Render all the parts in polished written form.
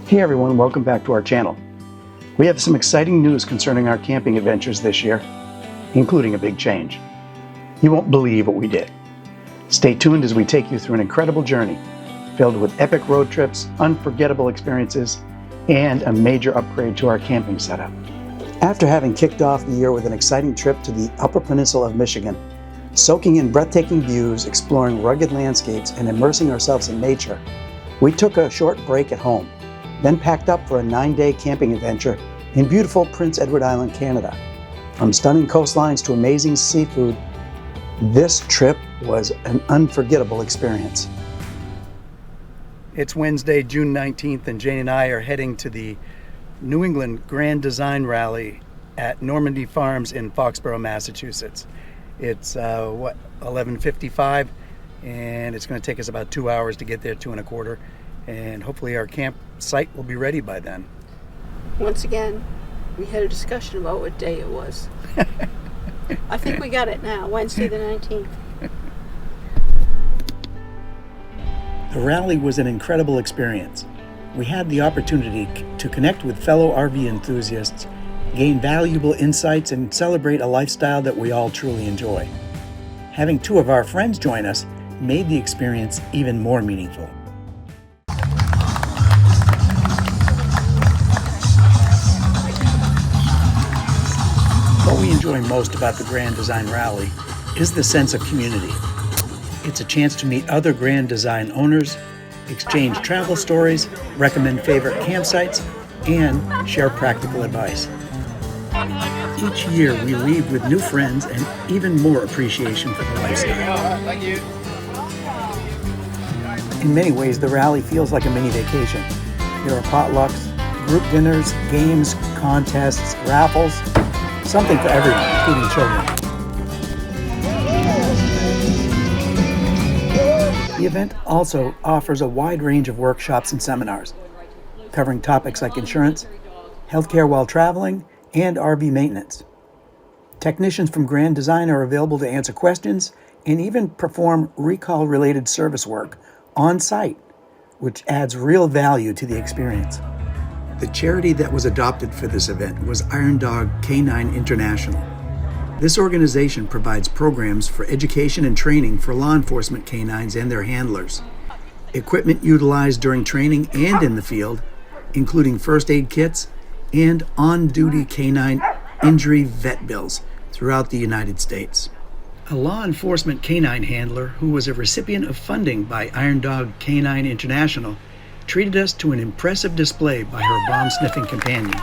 Hey everyone, welcome back to our channel. We have some exciting news concerning our camping adventures this year, including a big change. You won't believe what we did. Stay tuned as we take you through an incredible journey filled with epic road trips, unforgettable experiences, and a major upgrade to our camping setup. After having kicked off the year with an exciting trip to the Upper Peninsula of Michigan, soaking in breathtaking views, exploring rugged landscapes, and immersing ourselves in nature, we took a short break at home, then packed up for a 9-day camping adventure in beautiful Prince Edward Island, Canada. From stunning coastlines to amazing seafood, this trip was an unforgettable experience. It's Wednesday, June 19th, and Jane and I are heading to the New England Grand Design Rally at Normandy Farms in Foxborough, Massachusetts. It's 11:55, and it's going to take us about 2 hours to get there, 2.25, and hopefully our campsite will be ready by then. Once again, we had a discussion about what day it was. I think we got it now, Wednesday the 19th. The rally was an incredible experience. We had the opportunity to connect with fellow RV enthusiasts, gain valuable insights, and celebrate a lifestyle that we all truly enjoy. Having two of our friends join us made the experience even more meaningful. What we enjoy most about the Grand Design Rally is the sense of community. It's a chance to meet other Grand Design owners, exchange travel stories, recommend favorite campsites, and share practical advice. Each year we leave with new friends and even more appreciation for the lifestyle. Thank you. In many ways, the rally feels like a mini vacation. There are potlucks, group dinners, games, contests, raffles, something for everyone, including children. The event also offers a wide range of workshops and seminars, covering topics like insurance, healthcare while traveling, and RV maintenance. Technicians from Grand Design are available to answer questions and even perform recall-related service work on site, which adds real value to the experience. The charity that was adopted for this event was Iron Dog Canine International. This organization provides programs for education and training for law enforcement canines and their handlers. Equipment utilized during training and in the field, including first aid kits and on-duty canine injury vet bills throughout the United States. A law enforcement canine handler who was a recipient of funding by Iron Dog Canine International treated us to an impressive display by her bomb-sniffing companion.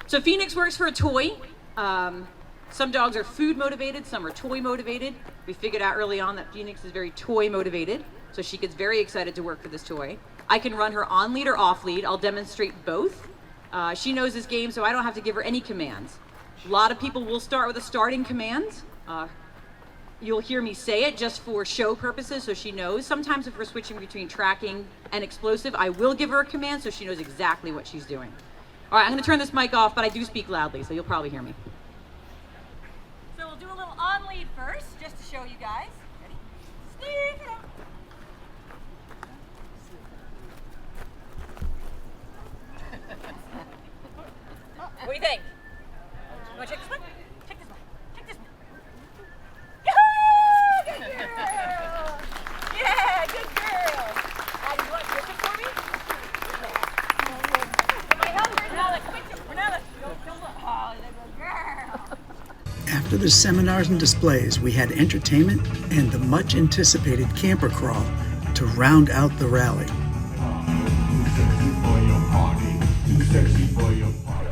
So Phoenix works for a toy. Some dogs are food motivated, some are toy motivated. We figured out early on that Phoenix is very toy motivated, so she gets very excited to work for this toy. I can run her on lead or off lead. I'll demonstrate both. She knows this game, so I don't have to give her any commands. A lot of people will start with a starting command. You'll hear me say it just for show purposes so she knows. Sometimes if we're switching between tracking and explosive, I will give her a command so she knows exactly what she's doing. All right, I'm gonna turn this mic off, but I do speak loudly, so you'll probably hear me. So we'll do a little on lead first, just to show you guys. Ready? Sneak it out. What do you think? You wanna check this one? Check this one. Check this one. Yoo-hoo! Good girl! Yeah, good girl! And you want to twist it for me? My help, Renella, Renella, don't look. Oh, good girl! After the seminars and displays, we had entertainment and the much-anticipated camper crawl to round out the rally.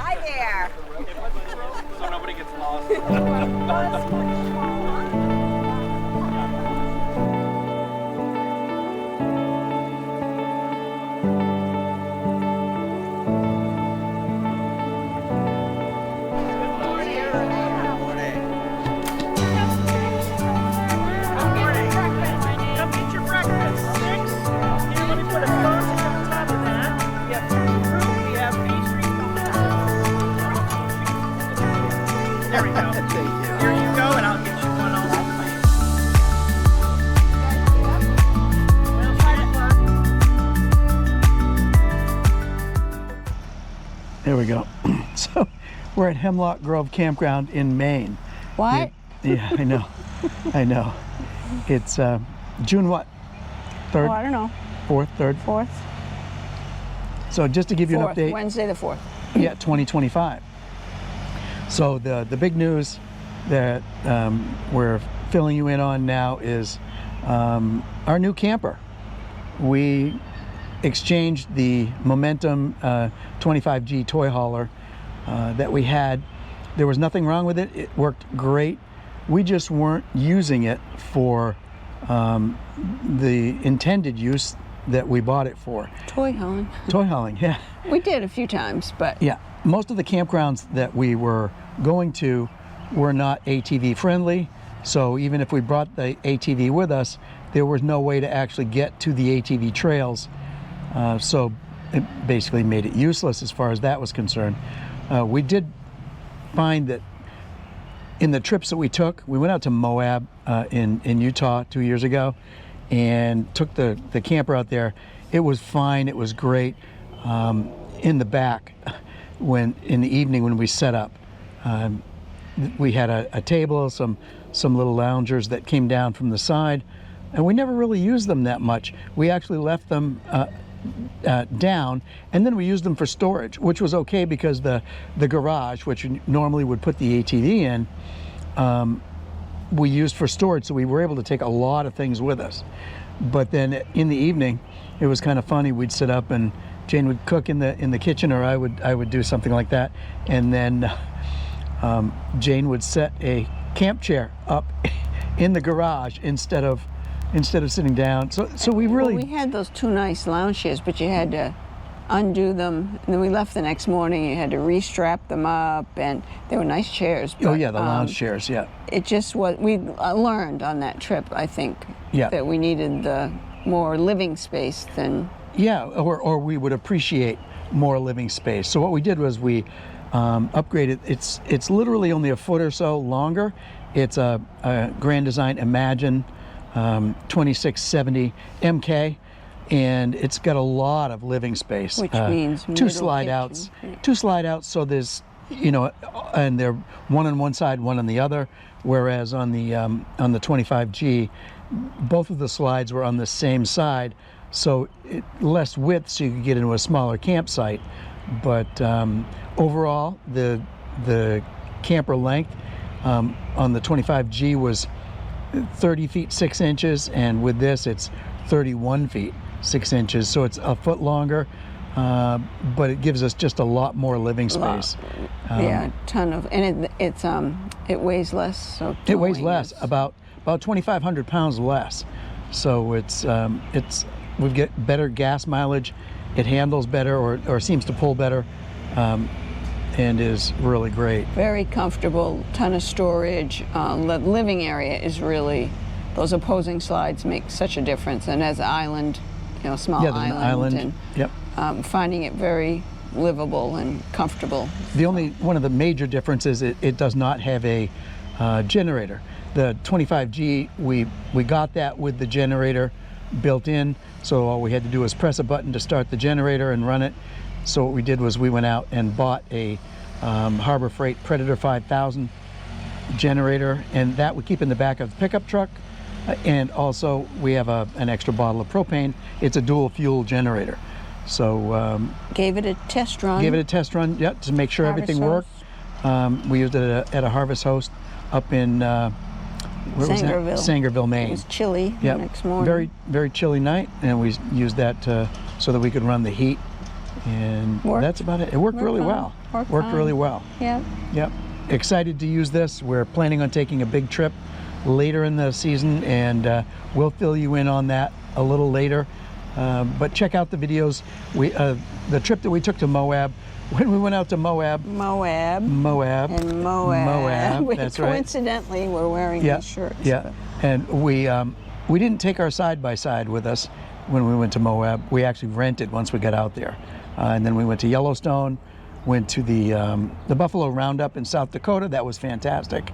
Hi there! So nobody gets lost. There we go. Here you go, and we go. So we're at Hemlock Grove Campground in Maine. What? Yeah, I know. I know. It's June what? 3rd? Oh, I don't know. 4th, 3rd? 4th? So just to give you an 4th, update. Wednesday the 4th. Yeah, 2025. So the big news that we're filling you in on now is our new camper. We exchanged the Momentum 25G toy hauler that we had. There was nothing wrong with it. It worked great. We just weren't using it for the intended use that we bought it for. Toy hauling. Toy hauling, yeah. We did a few times, but Yeah, most of the campgrounds that we were going to were not ATV friendly. So even if we brought the ATV with us, there was no way to actually get to the ATV trails. So it basically made it useless as far as that was concerned. We did find that in the trips that we took, we went out to Moab in Utah 2 years ago and took the camper out there. It was fine, it was great. In the back, in the evening when we set up, we had a table, some little loungers that came down from the side, and we never really used them that much. We actually left them down, and then we used them for storage, which was okay because the garage, which normally would put the ATV in, we used for storage, so we were able to take a lot of things with us. But then in the evening, it was kind of funny. We'd sit up and Jane would cook in the kitchen, or I would do something like that, and then Jane would set a camp chair up in the garage instead of sitting down. So we really we had those 2 nice lounge chairs, but you had to undo them, and then we left the next morning. You had to re-strap them up, and they were nice chairs. oh but, yeah, the lounge chairs, yeah. It just was. We learned on that trip, I think, Yeah. that we needed the more living space than. Yeah, or we would appreciate more living space. So what we did was we upgraded. It's literally only a foot or so longer. It's a Grand Design Imagine 2670 MK, and it's got a lot of living space. Which means 2 middle slide kitchen. outs, Yeah. 2 slide outs. So there's, and they're one on one side, one on the other. Whereas on the 25G, both of the slides were on the same side, so less width, so you could get into a smaller campsite. But overall, the camper length on the 25G was 30 feet 6 inches, and with this it's 31 feet 6 inches, so it's a foot longer, but it gives us just a lot more living space. Yeah, a ton of, and it weighs less. So It weighs towing less, is- about 2,500 pounds less. So it's we get better gas mileage. It handles better, or seems to pull better, and is really great. very comfortable, ton of storage. The living area is really, those opposing slides make such a difference, and as an island, small Yeah, the island. and Yep. finding it very livable and comfortable. The only one of the major differences, it does not have a generator. The 25G, we got that with the generator built in, so all we had to do was press a button to start the generator and run it. So what we did was we went out and bought a Harbor Freight Predator 5000 generator, and that we keep in the back of the pickup truck. And also we have an extra bottle of propane. It's a dual fuel generator. So Gave it a test run. gave it a test run, yeah, to make sure Harvest everything worked. We used it at a Harvest Host up in where was that? Sangerville. Sangerville, It Maine. was chilly Yeah, the next morning. very very chilly night, and we used that so that we could run the heat, and Worked. that's about it. It worked really fine. well. Worked really fine. well. Yeah. Yep. Excited to use this. We're planning on taking a big trip later in the season, and we'll fill you in on that a little later. But check out the videos. The trip that we took to Moab, when we went out to Moab, And Moab, we that's right. coincidentally we're wearing Yeah, these shirts. yeah. And we didn't take our side-by-side with us when we went to Moab. We actually rented once we got out there. And then we went to Yellowstone, went to the Buffalo Roundup in South Dakota. That was fantastic.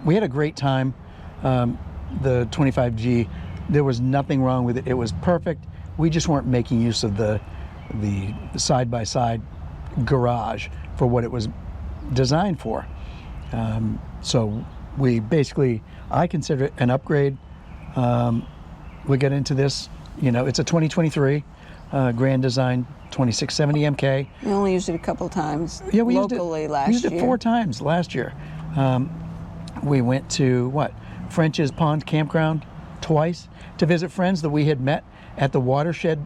We had a great time. The 25G, there was nothing wrong with it. It was perfect. We just weren't making use of the side-by-side garage for what it was designed for. So we basically, I consider it an upgrade. We got into this, it's a 2023 Grand Design 2670 MK. We only used it a couple times Yeah, we locally last we used year. it 4 times last year. We went to French's Pond Campground twice to visit friends that we had met at the watershed.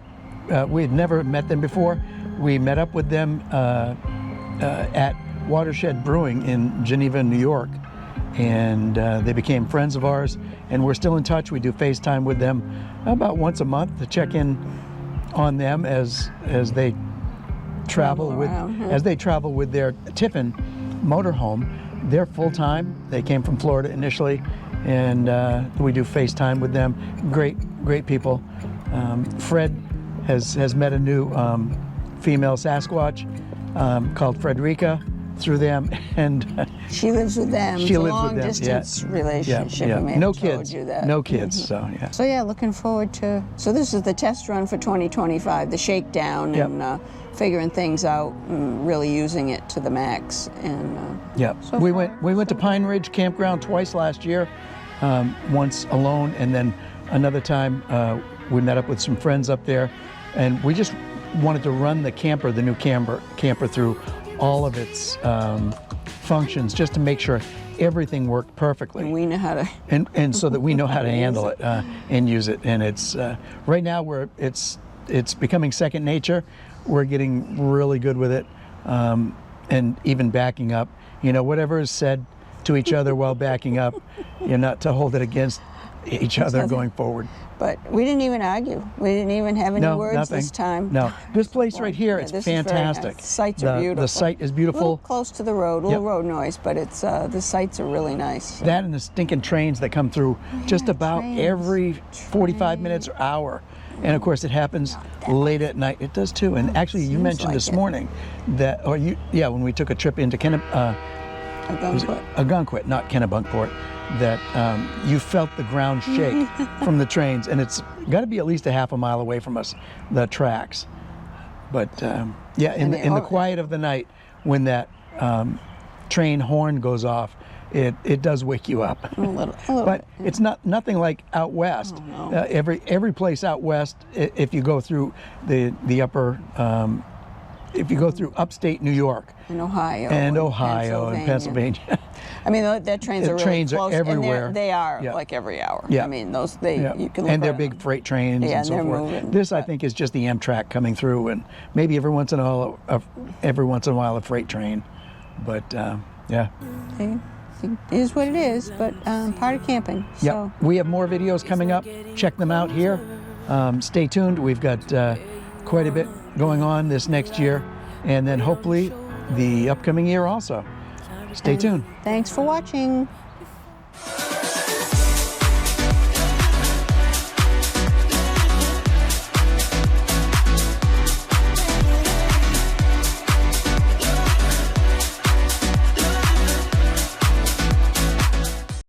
We had never met them before. We met up with them at Watershed Brewing in Geneva, New York, and they became friends of ours, and we're still in touch. We do FaceTime with them about once a month to check in on them as they travel with their Tiffin motorhome. They're full-time. They came from Florida initially, and we do FaceTime with them. Great people. Fred has met a new female Sasquatch called Frederica through them, and She lives with them. She It's lives a with them, yeah. long-distance relationship. Yeah. I may have No told kids. you that. No kids. So yeah. So yeah, looking forward to. So this is the test run for 2025, the shakedown, Yep. and figuring things out, and really using it to the max. And Yeah, so we far, went to Pine Ridge Campground twice last year, once alone, and then another time we met up with some friends up there, and we just wanted to run the new camper through all of its functions just to make sure everything worked perfectly. we know how to. And so that we know how to handle it and use it. And it's right now it's becoming second nature. We're getting really good with it, and even backing up. Whatever is said to each other while backing up, not to hold it against each other going forward. But we didn't even argue. We didn't even have any No, words nothing. this time. No, this place right here, Yeah, it's this is very fantastic. nice. Sights are beautiful. The site is A little beautiful. close to the road, a little Yep. road noise, but it's the sights are really nice. So. That and the stinking trains that come through just about trains. every 45 minutes or hour. And of course, it happens late at night. It does too. And actually, you seems mentioned like this it. morning that, when we took a trip into Algonquin, not Kennebunkport, that you felt the ground shake from the trains, and it's got to be at least a half a mile away from us, the tracks. But in the quiet of the night, when that train horn goes off, it does wake you up. A little But bit. it's nothing like out west. Oh, no. Every place out west, if you go through the upper, if you go through upstate New York In Ohio. and Pennsylvania. I mean, that trains are really trains are close. and everywhere. they are Yeah. like every hour. Yeah. I mean, you can look And they're right big on. freight trains Yeah, and so and they're forth. moving, This, I but- think, is just the Amtrak coming through, and maybe every once in a while a freight train. But yeah. It is what it is, but part of camping. Yep. So We have more videos coming up. Check them out here. Stay tuned. We've got quite a bit going on this next year, and then hopefully the upcoming year also. Stay tuned. thanks for watching.